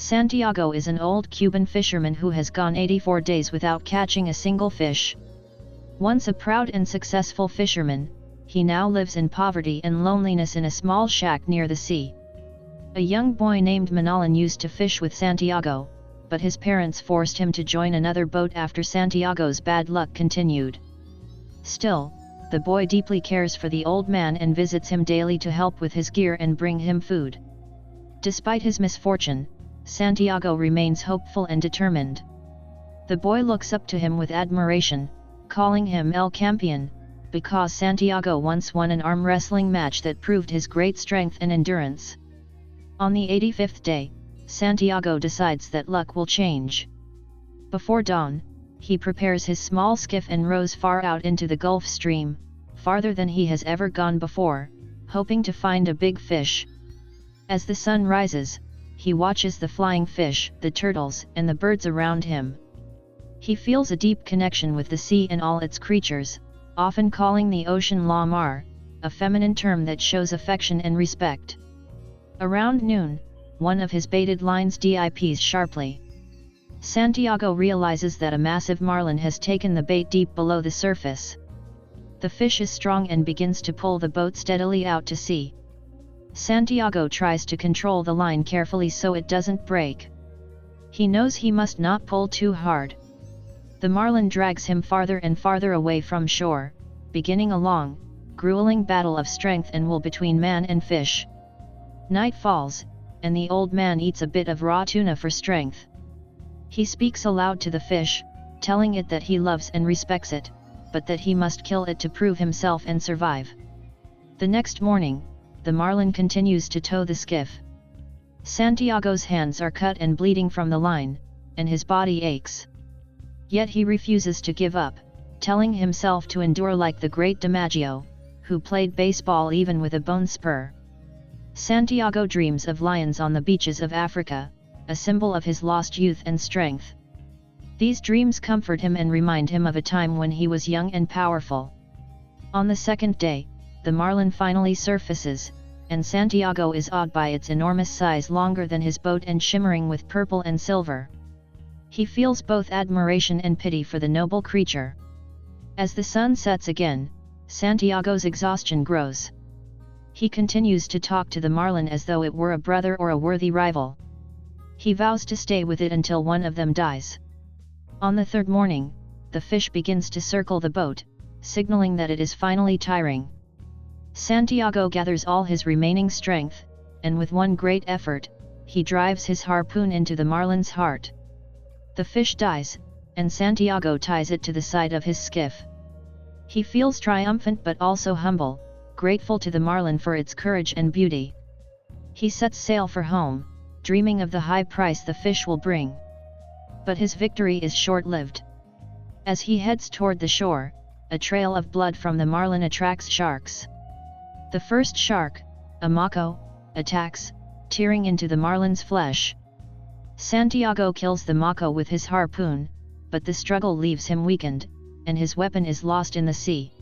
Santiago is an old Cuban fisherman who has gone 84 days without catching a single fish. Once a proud and successful fisherman, he now lives in poverty and loneliness in a small shack near the sea. A young boy named Manolan used to fish with Santiago, but his parents forced him to join another boat after Santiago's bad luck continued. Still, the boy deeply cares for the old man and visits him daily to help with his gear and bring him food. Despite his misfortune, Santiago remains hopeful and determined. The boy looks up to him with admiration, calling him El Campeón, because Santiago once won an arm wrestling match that proved his great strength and endurance. On the 85th day, Santiago decides that luck will change. Before dawn, he prepares his small skiff and rows far out into the Gulf Stream, farther than he has ever gone before, hoping to find a big fish. As the sun rises, he watches the flying fish, the turtles, and the birds around him. He feels a deep connection with the sea and all its creatures, often calling the ocean la mar, a feminine term that shows affection and respect. Around noon, one of his baited lines dips sharply. Santiago realizes that a massive marlin has taken the bait deep below the surface. The fish is strong and begins to pull the boat steadily out to sea. Santiago tries to control the line carefully so it doesn't break. He knows he must not pull too hard. The marlin drags him farther and farther away from shore, beginning a long, grueling battle of strength and will between man and fish. Night falls, and the old man eats a bit of raw tuna for strength. He speaks aloud to the fish, telling it that he loves and respects it, but that he must kill it to prove himself and survive. The next morning, the marlin continues to tow the skiff. Santiago's hands are cut and bleeding from the line, and his body aches. Yet he refuses to give up, telling himself to endure like the great DiMaggio, who played baseball even with a bone spur. Santiago dreams of lions on the beaches of Africa, a symbol of his lost youth and strength. These dreams comfort him and remind him of a time when he was young and powerful. On the second day, the marlin finally surfaces, and Santiago is awed by its enormous size, longer than his boat and shimmering with purple and silver. He feels both admiration and pity for the noble creature. As the sun sets again, Santiago's exhaustion grows. He continues to talk to the marlin as though it were a brother or a worthy rival. He vows to stay with it until one of them dies. On the third morning, the fish begins to circle the boat, signaling that it is finally tiring. Santiago gathers all his remaining strength, and with one great effort, he drives his harpoon into the marlin's heart. The fish dies, and Santiago ties it to the side of his skiff. He feels triumphant but also humble, grateful to the marlin for its courage and beauty. He sets sail for home, dreaming of the high price the fish will bring. But his victory is short-lived. As he heads toward the shore, a trail of blood from the marlin attracts sharks. The first shark, a mako, attacks, tearing into the marlin's flesh. Santiago kills the mako with his harpoon, but the struggle leaves him weakened, and his weapon is lost in the sea.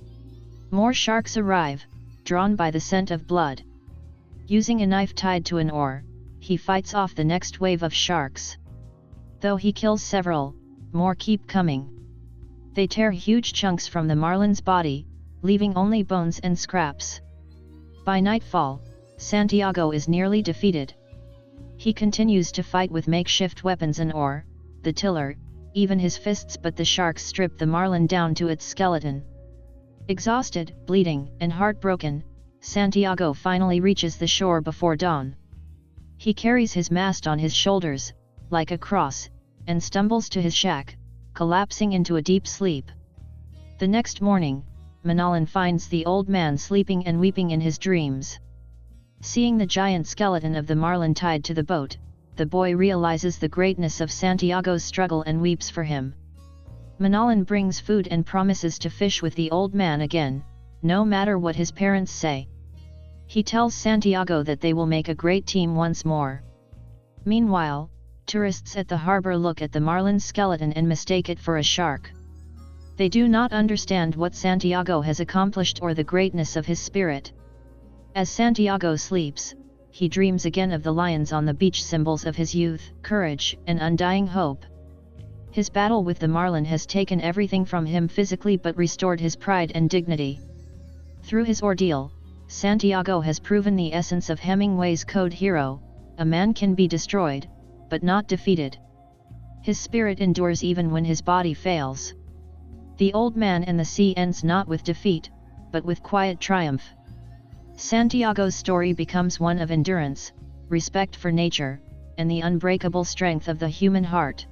More sharks arrive, drawn by the scent of blood. Using a knife tied to an oar, he fights off the next wave of sharks. Though he kills several, more keep coming. They tear huge chunks from the marlin's body, leaving only bones and scraps. By nightfall, Santiago is nearly defeated. He continues to fight with makeshift weapons, an oar, the tiller, even his fists, but the sharks strip the marlin down to its skeleton. Exhausted, bleeding, and heartbroken, Santiago finally reaches the shore before dawn. He carries his mast on his shoulders, like a cross, and stumbles to his shack, collapsing into a deep sleep. The next morning, Manolan finds the old man sleeping and weeping in his dreams. Seeing the giant skeleton of the marlin tied to the boat, the boy realizes the greatness of Santiago's struggle and weeps for him. Manolan brings food and promises to fish with the old man again, no matter what his parents say. He tells Santiago that they will make a great team once more. Meanwhile, tourists at the harbor look at the marlin's skeleton and mistake it for a shark. They do not understand what Santiago has accomplished or the greatness of his spirit. As Santiago sleeps, he dreams again of the lions on the beach, symbols of his youth, courage, and undying hope. His battle with the marlin has taken everything from him physically but restored his pride and dignity. Through his ordeal, Santiago has proven the essence of Hemingway's code hero: a man can be destroyed, but not defeated. His spirit endures even when his body fails. The Old Man and the Sea ends not with defeat, but with quiet triumph. Santiago's story becomes one of endurance, respect for nature, and the unbreakable strength of the human heart.